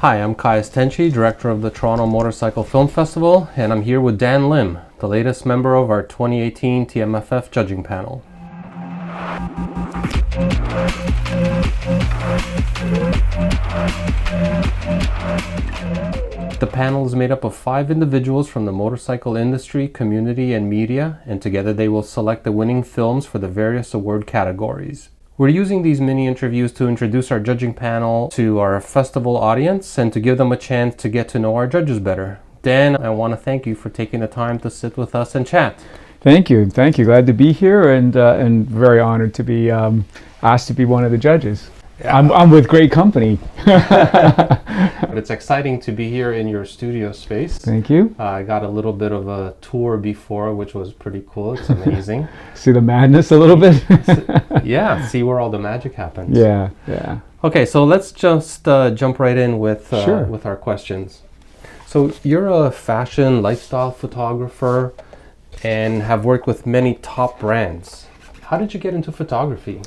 Hi, I'm Kaius Tenchi, director of the Toronto Motorcycle Film Festival, and I'm here with Dan Lim, the latest member of our 2018 TMFF judging panel. The panel is made up of 5 individuals from the motorcycle industry, community, and media, and together they will select the winning films for the various award categories. We're using these mini interviews to introduce our judging panel to our festival audience and to give them a chance to get to know our judges better. Dan, I want to thank you for taking the time to sit with us and chat. Thank you. Glad to be here and very honored to be asked to be one of the judges. Yeah. I'm with great company. It's exciting to be here in your studio space. Thank you. I got a little bit of a tour before, which was pretty cool. It's amazing. See the madness a little bit? Yeah, see where all the magic happens. Yeah. Okay, so let's just jump right in with our questions. So you're a fashion lifestyle photographer and have worked with many top brands. How did you get into photography?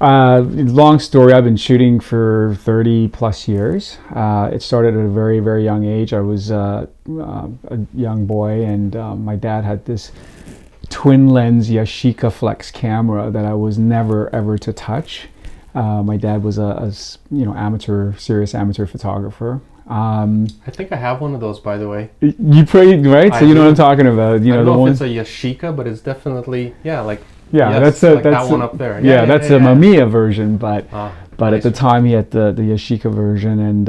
Long story. I've been shooting for 30 plus years. It started at a very, very young age. I was a young boy, and my dad had this twin lens Yashica Flex camera that I was never ever to touch. My dad was a serious amateur photographer. I think I have one of those, by the way. You probably right, so you know what I'm talking about. You I don't know if it's a Yashica, but it's definitely that's that one up there. That's a Mamiya version, but at the time he had the Yashica version, and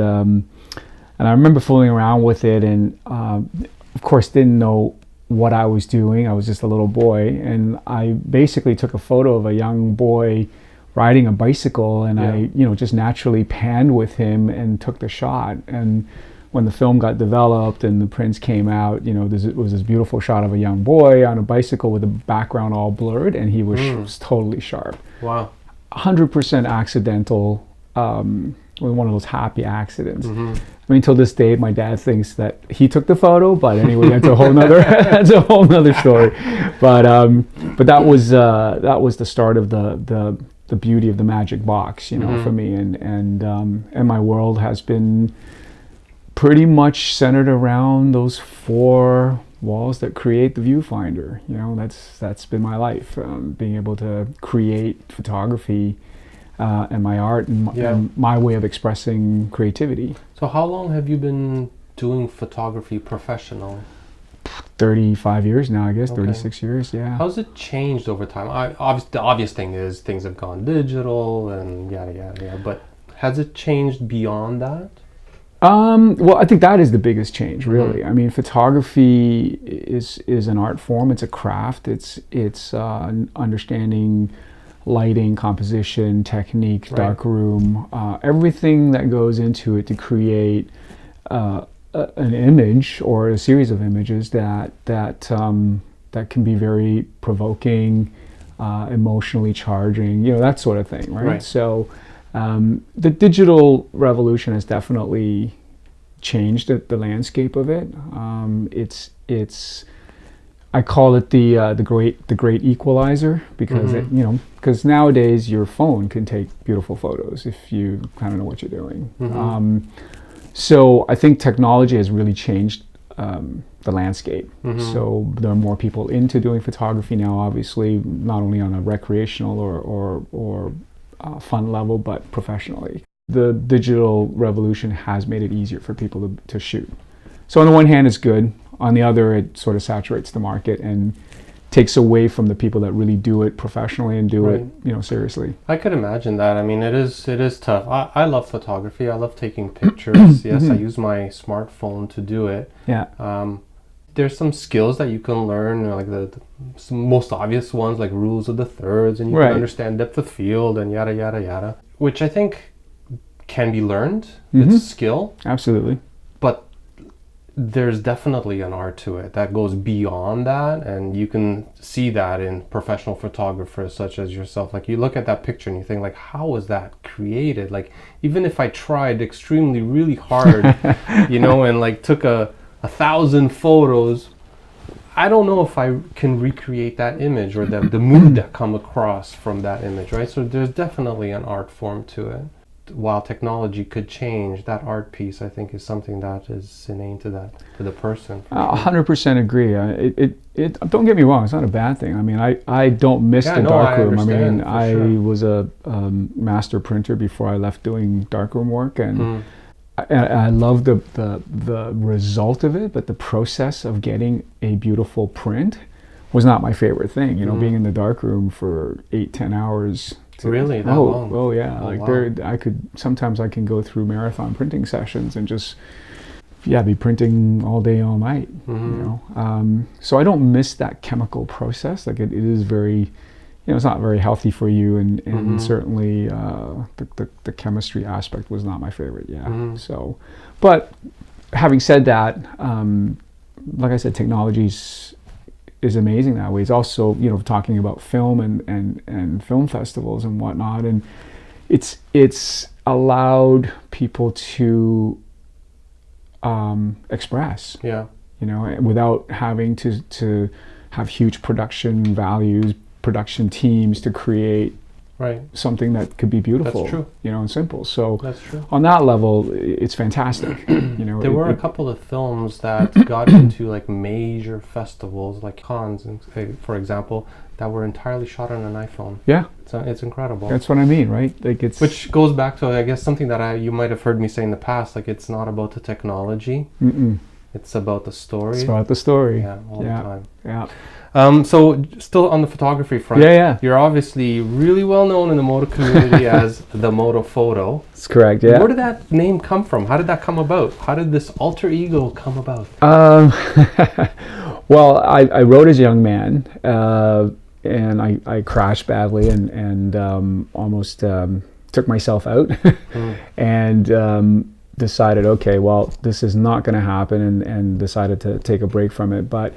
I remember fooling around with it, and of course didn't know what I was doing. I was just a little boy, and I basically took a photo of a young boy riding a bicycle, and I just naturally panned with him and took the shot. And when the film got developed and the prints came out, it was this beautiful shot of a young boy on a bicycle with the background all blurred, and he was totally sharp. Wow. 100% accidental, one of those happy accidents. I mean, till this day, my dad thinks that he took the photo, but anyway, that's a whole nother story. But that was the start of the beauty of the magic box, for me, and my world has been pretty much centered around those 4 walls that create the viewfinder. That's been my life, being able to create photography and my art and my way of expressing creativity. So how long have you been doing photography professionally? 35 years now, I guess. Okay. 36 years, yeah. How's it changed over time? The obvious thing is things have gone digital and yada yada yada, but has it changed beyond that? Well, I think that is the biggest change, really. I mean, photography is an art form. It's a craft. It's understanding lighting, composition, technique, darkroom, everything that goes into it to create an image or a series of images that can be very provoking, emotionally charging, that sort of thing, right? So the digital revolution has definitely changed the landscape of it. It's I call it the great equalizer, because because nowadays your phone can take beautiful photos if you kind of know what you're doing. So I think technology has really changed the landscape. So there are more people into doing photography now, obviously, not only on a recreational or fun level, but professionally. The digital revolution has made it easier for people to shoot. So on the one hand, it's good. On the other, it sort of saturates the market and takes away from the people that really do it professionally and do it, seriously. I could imagine that. I mean, it is tough. I love photography. I love taking pictures. Yes, I use my smartphone to do it. Yeah. There's some skills that you can learn, like the most obvious ones, like rules of the thirds, and you can understand depth of field and yada yada yada, which I think can be learned. It's a skill. Absolutely. But there's definitely an art to it that goes beyond that, and you can see that in professional photographers such as yourself. Like, you look at that picture and you think, like, how was that created? Like, even if I tried extremely really hard, and like took 1,000 photos, I don't know if I can recreate that image or the mood that come across from that image, right? So there's definitely an art form to it. while technology could change, that art piece, I think, is something that is innate to the person. For sure. 100% agree. Don't get me wrong, it's not a bad thing. I mean, I don't miss the darkroom. I mean, I was a master printer before I left doing darkroom work, and I love the result of it, but the process of getting a beautiful print was not my favorite thing. You know, being in the darkroom for 8-10 hours. Really? That long? Oh yeah. Oh, like wow. sometimes I can go through marathon printing sessions and just be printing all day, all night. You know, so I don't miss that chemical process. Like it is very, you know, it's not very healthy for you, and certainly the chemistry aspect was not my favorite. Yeah. So, but having said that, like I said, technology's is amazing that way. It's also, you know, talking about film and film festivals and whatnot, and it's allowed people to express, Yeah. you know, without having to have huge production values, production teams to create Right. something that could be beautiful. That's true. You know, and simple. So That's true. on that level, it's fantastic. You know, There were a couple of films that got into like major festivals, like Cannes, for example, that were entirely shot on an iPhone. yeah, It's incredible. that's what I mean, right? Like it's Which goes back to, I guess, something that you might have heard me say in the past. Like, it's not about the technology; it's about the story. it's about the story. Yeah, all the time. Yeah. So, still on the photography front, Yeah. you're obviously really well known in the moto community as the Moto Photo. That's correct. Yeah. Where did that name come from? How did that come about? How did this alter ego come about? Well, I wrote as a young man, and I crashed badly and almost took myself out, and decided, okay, well, this is not going to happen, and decided to take a break from it. But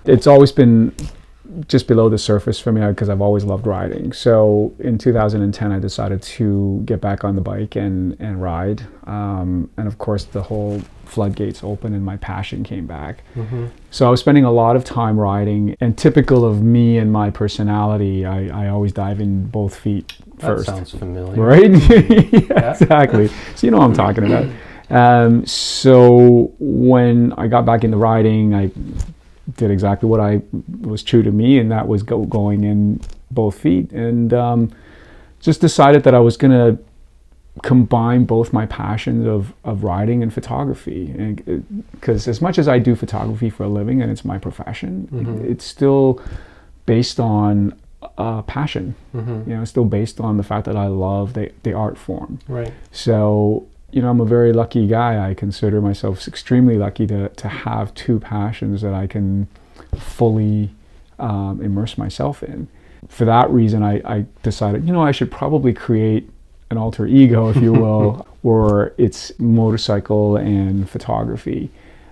it's always been just below the surface for me because I've always loved riding. So in 2010, I decided to get back on the bike and ride. And of course, the whole floodgates opened and my passion came back. So I was spending a lot of time riding, and typical of me and my personality, I always dive in both feet first. That sounds familiar. Right? Yeah, exactly. So you know what I'm talking about. So when I got back into riding, I did exactly what I was true to me, and that was going in both feet, and just decided that I was going to combine both my passions of riding and photography, because as much as I do photography for a living and it's my profession, it's still based on passion. You know, it's still based on the fact that I love the art form. Right. So, you know, I'm a very lucky guy. I consider myself extremely lucky to have two passions that I can fully immerse myself in. For that reason, I decided, you know, I should probably create an alter ego, if you will, where it's motorcycle and photography.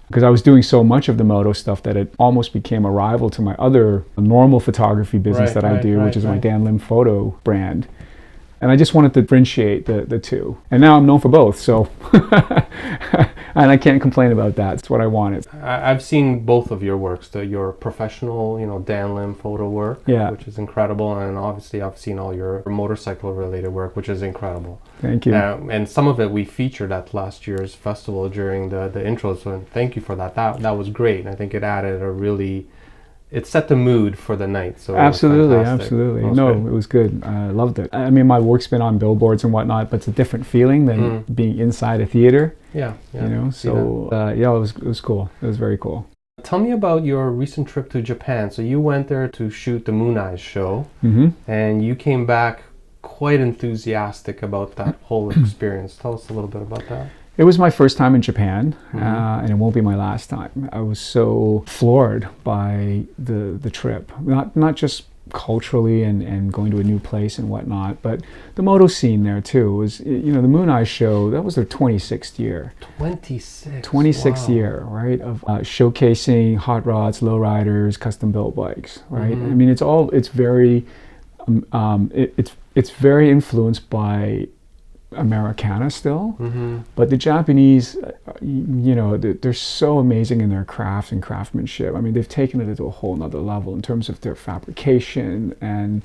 Because I was doing so much of the moto stuff that it almost became a rival to my other normal photography business that I do, which is my Dan Lim Photo brand. And I just wanted to differentiate the two. And now I'm known for both, so and I can't complain about that. It's what I wanted. I've seen both of your works, your professional, you know, Dan Lim photo work, which is incredible, and obviously I've seen all your motorcycle-related work, which is incredible. Thank you. And some of it we featured at last year's festival during the intro, so thank you for that. That was great. I think it added it set the mood for the night. So absolutely. It No, it was good. I loved it. I mean, my work's been on billboards and whatnot, but it's a different feeling than being inside a theater. Yeah. You know, so it was cool. It was very cool. Tell me about your recent trip to Japan. So you went there to shoot the Moon Eyes show, and you came back quite enthusiastic about that whole experience. Tell us a little bit about that. It was my first time in Japan, and it won't be my last time. I was so floored by the trip, not just culturally and going to a new place and whatnot, but the moto scene there too. Was, you know, the Moon Eyes show, that was their 26th year. 26th wow. year, right, of showcasing hot rods, lowriders, custom built bikes, right? I mean, it's very influenced by Americana still, but the Japanese, you know, they're so amazing in their craft and craftsmanship. I mean, they've taken it to a whole nother level in terms of their fabrication and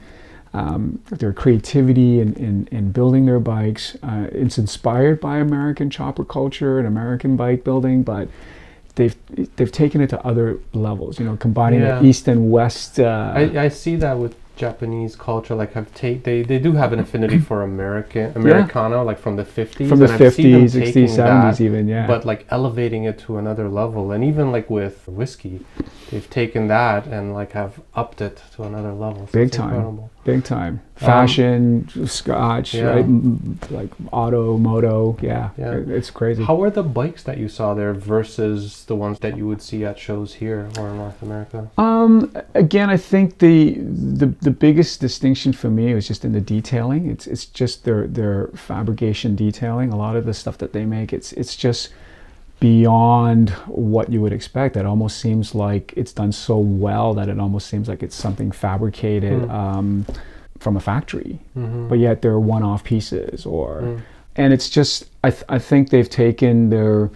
their creativity in building their bikes. It's inspired by American chopper culture and American bike building, but they've taken it to other levels. You know, combining Yeah. the East and West. I see that with Japanese culture. Like they do have an affinity for Americana, like from the 50s. From the and I've seen them 50s, 60s, taking 70s that, even, yeah. But like elevating it to another level. And even like with whiskey, they've taken that and like have upped it to another level. So Big it's time. incredible. Big time. Fashion, scotch, yeah. right? Like auto, moto, yeah. Yeah. It's crazy. How were the bikes that you saw there versus the ones that you would see at shows here or in North America? Again, I think the biggest distinction for me was just in the detailing. It's just their fabrication detailing. A lot of the stuff that they make, it's just beyond what you would expect. It almost seems like it's done so well that it almost seems like it's something fabricated from a factory, but yet they're one-off pieces. And it's just I think they've taken their,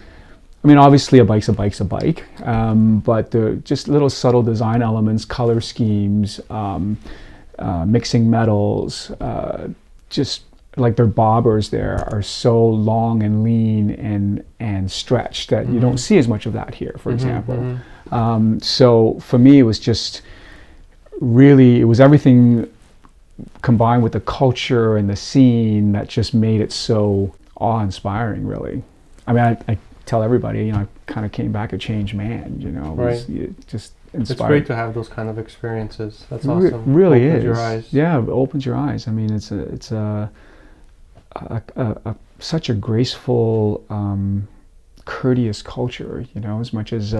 I mean, obviously a bike's a bike, but they're just little subtle design elements, color schemes, mixing metals, just like their bobbers there are so long and lean and stretched that you don't see as much of that here, for example. So for me, it was just really, it was everything combined with the culture and the scene that just made it so awe-inspiring, really. I mean, I tell everybody, you know, I kind of came back a changed man, you know. It just inspired. It's great to have those kind of experiences. That's awesome. Really Opens is. your eyes. Yeah, it opens your eyes. I mean, it's such a graceful, courteous culture, you know, as much as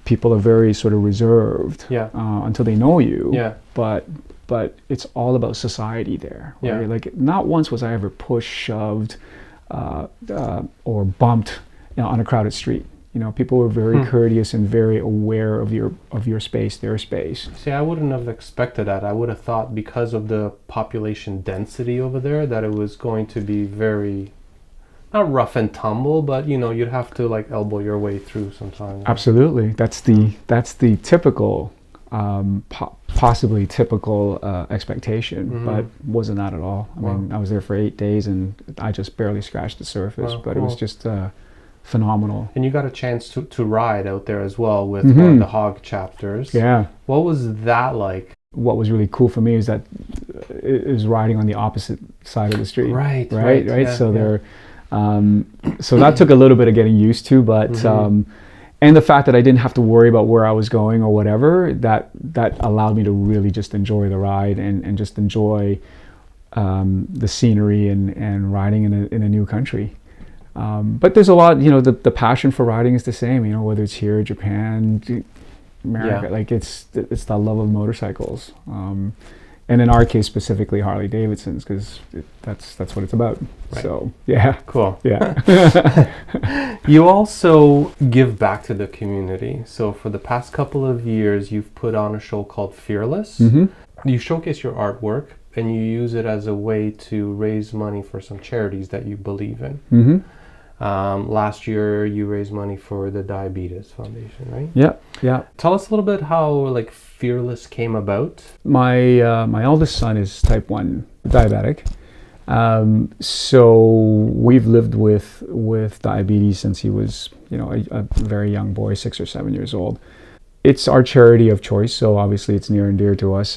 people are very sort of reserved until they know you. Yeah. But it's all about society there. Right? Yeah. Like, not once was I ever pushed, shoved, or bumped, you know, on a crowded street. You know, people were very courteous and very aware of your space, their space. See, I wouldn't have expected that. I would have thought because of the population density over there that it was going to be very, not rough and tumble, but you know, you'd have to like elbow your way through sometimes. Absolutely, that's the typical, possibly typical expectation, but wasn't that at all. I mean, I was there for 8 days and I just barely scratched the surface, but it was just phenomenal. And you got a chance to ride out there as well with the hog chapters. Yeah. What was that like? What was really cool for me is that it was riding on the opposite side of the street. Right. Yeah, so they're, so that took a little bit of getting used to, but and the fact that I didn't have to worry about where I was going or whatever, that allowed me to really just enjoy the ride and just enjoy the scenery and riding in a new country. But there's a lot, you know, the passion for riding is the same, you know, whether it's here, Japan, America, like it's the love of motorcycles. And in our case, specifically Harley Davidsons, because that's what it's about. Right. So, yeah. Cool. Yeah. You also give back to the community. So for the past couple of years, you've put on a show called Fearless. You showcase your artwork and you use it as a way to raise money for some charities that you believe in. Last year you raised money for the Diabetes Foundation, right? Yeah. Tell us a little bit how like Fearless came about. My eldest son is type 1 diabetic. So we've lived with diabetes since he was, you know, a very young boy, 6 or 7 years old. It's our charity of choice, so obviously it's near and dear to us.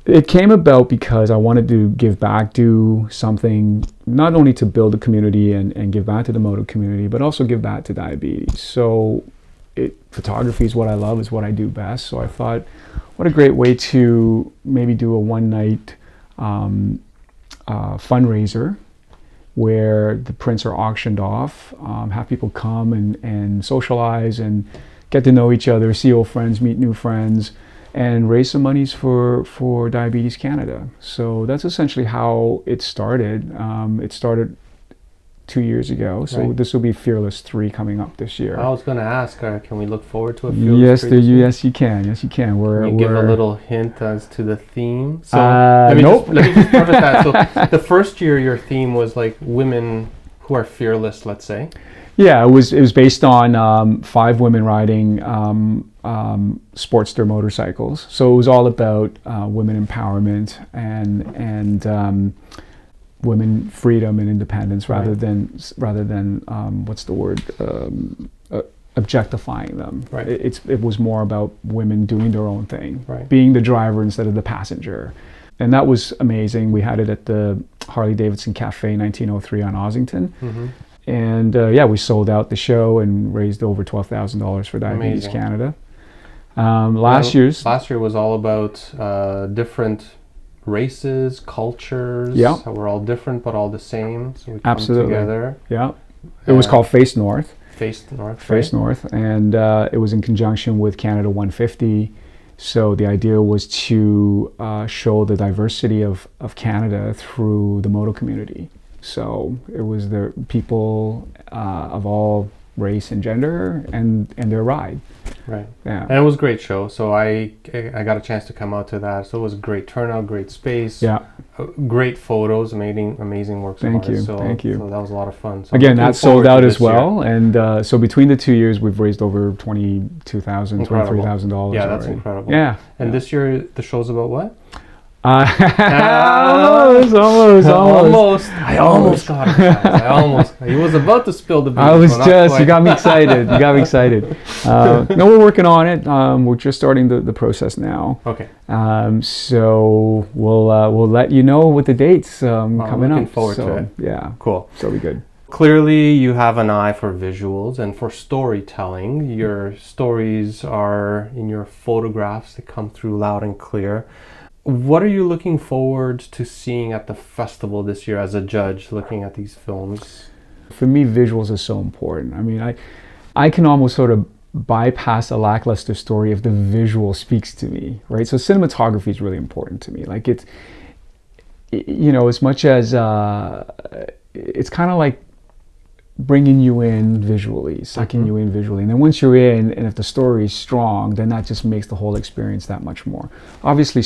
It came about because I wanted to give back, do something not only to build a community and give back to the moto community, but also give back to diabetes. So photography is what I love, is what I do best. So I thought, what a great way to maybe do a one-night fundraiser where the prints are auctioned off, have people come and socialize and get to know each other, see old friends, meet new friends, and raise some monies for Diabetes Canada. So that's essentially how it started. It started 2 years ago, so this will be Fearless 3 coming up this year. I was going to ask, can we look forward to a Fearless 3? Yes, you can. Can you give a little hint as to the theme? So nope. Let me just preface that. So the first year, your theme was like women who are fearless, let's say. Yeah, it was based on 5 women riding Sportster motorcycles. So it was all about women empowerment and women freedom and independence, rather than what's the word, objectifying them. Right. It was more about women doing their own thing, Right. being the driver instead of the passenger, and that was amazing. We had it at the Harley Davidson Cafe, 1903 on Ossington. Mm-hmm. And we sold out the show and raised over $12,000 for Diabetes Amazing. Canada. Last year was all about different races, cultures. Yeah. We're all different but all the same. So we come Absolutely. together. Yeah, it was called Face North. Face North. Face North, and it was in conjunction with Canada 150. So the idea was to show the diversity of Canada through the moto community. So it was the people of all race and gender and their ride. Right. Yeah. And it was a great show. So I got a chance to come out to that. So it was a great turnout, great space. Yeah. Great photos, amazing works of art. Thank you. So that was a lot of fun. So Again, I'm that looking sold forward to out as this year. well. And so between the 2 years, we've raised over $22,000, Incredible. $23,000. Yeah, that's already. incredible. Yeah. And this year, the show's about what? Almost. Almost. I almost got it. He was about to spill the beans. I was but not just, quite. you got me excited. No, we're working on it. We're just starting the process now. Okay. So we'll let you know with the dates coming up. looking forward to it. Yeah, Cool. so be good. Clearly, you have an eye for visuals and for storytelling. Your stories are in your photographs that come through loud and clear. What are you looking forward to seeing at the festival this year as a judge looking at these films? For me, visuals are so important. I mean, I can almost sort of bypass a lackluster story if the visual speaks to me, right? So cinematography is really important to me. Like it's, as much as it's kind of like bringing you in visually, sucking you in visually. And then once you're in, and if the story is strong, then that just makes the whole experience that much more. Obviously,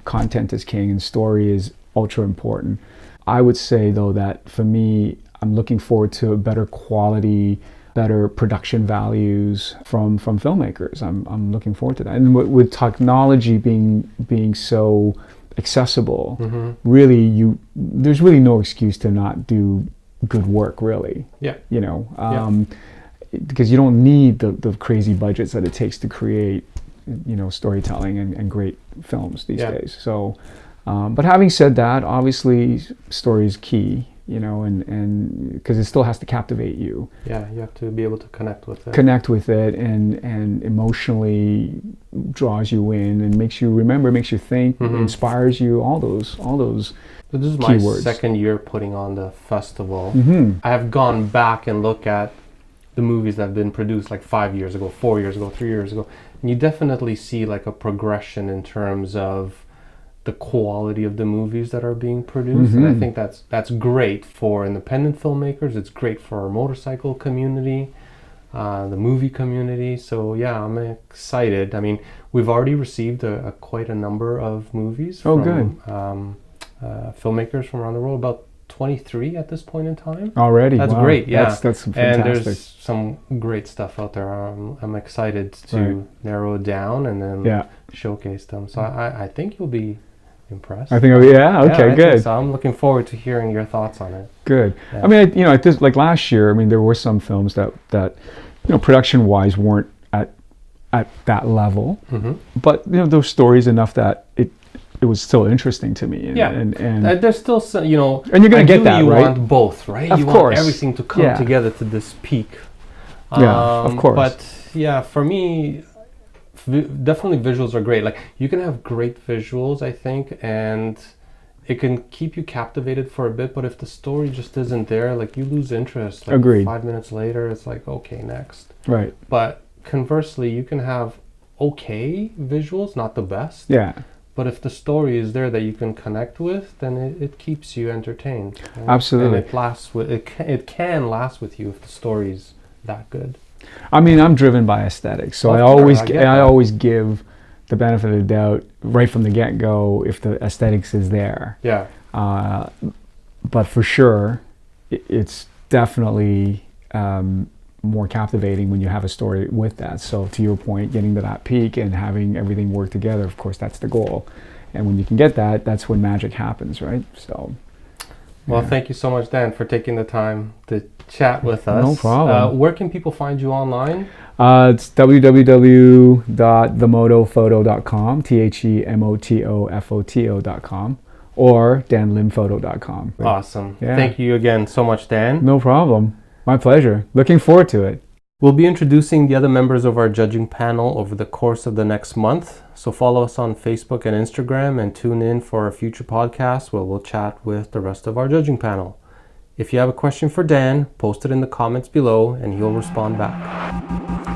content is king and story is ultra important. I would say though that for me, I'm looking forward to a better quality, better production values from filmmakers. I'm looking forward to that. And with technology being so accessible, really there's really no excuse to not do good work, really. Yeah. Because you don't need the crazy budgets that it takes to create, storytelling and great films these days. So, but having said that, obviously story is key, and because it still has to captivate you. Yeah, you have to be able to connect with it. And emotionally draws you in and makes you remember, makes you think, inspires you, all those So this is my keywords. second year putting on the festival. Mm-hmm. I have gone back and looked at the movies that have been produced like 5 years ago, 4 years ago, 3 years ago. And you definitely see like a progression in terms of the quality of the movies that are being produced. And I think that's great for independent filmmakers. It's great for our motorcycle community, the movie community. So yeah, I'm excited. I mean, we've already received quite a number of movies from filmmakers from around the world, about 23 at this point in time. Already. That's wow. great, yeah. That's fantastic. And there's some great stuff out there. I'm excited to narrow it down and then showcase them. So I think you'll be impressed. I think, okay, I good. think so I'm looking forward to hearing your thoughts on it. Good. Yeah. I mean, at this, like last year, I mean, there were some films that production-wise weren't at that level, but those stories enough that it was still interesting to me. And there's still some, and you're gonna get that, you right? want both, right? Of you course. want everything to come together to this peak. Of course. But yeah, for me, definitely visuals are great. Like you can have great visuals, I think, and it can keep you captivated for a bit. But if the story just isn't there, like you lose interest. Like Agreed. 5 minutes later, it's like okay, next. Right. But conversely, you can have okay visuals, not the best. Yeah. But if the story is there that you can connect with, then it keeps you entertained. Right? Absolutely. And it lasts with it can last with you if the story's that good. I mean, I'm driven by aesthetics, so Of I course, I get that. always give the benefit of the doubt right from the get-go if the aesthetics is there. Yeah. But for sure, it's definitely more captivating when you have a story with that. So to your point, getting to that peak and having everything work together, of course, that's the goal. And when you can get that, that's when magic happens, right? So. Well, Yeah. thank you so much, Dan, for taking the time to chat with us. No problem. Where can people find you online? It's www.themotophoto.com, TheMotoFoto.com, or danlimphoto.com. Awesome. Yeah. Thank you again so much, Dan. No problem. My pleasure. Looking forward to it. We'll be introducing the other members of our judging panel over the course of the next month. So follow us on Facebook and Instagram and tune in for our future podcast where we'll chat with the rest of our judging panel. If you have a question for Dan, post it in the comments below and he'll respond back.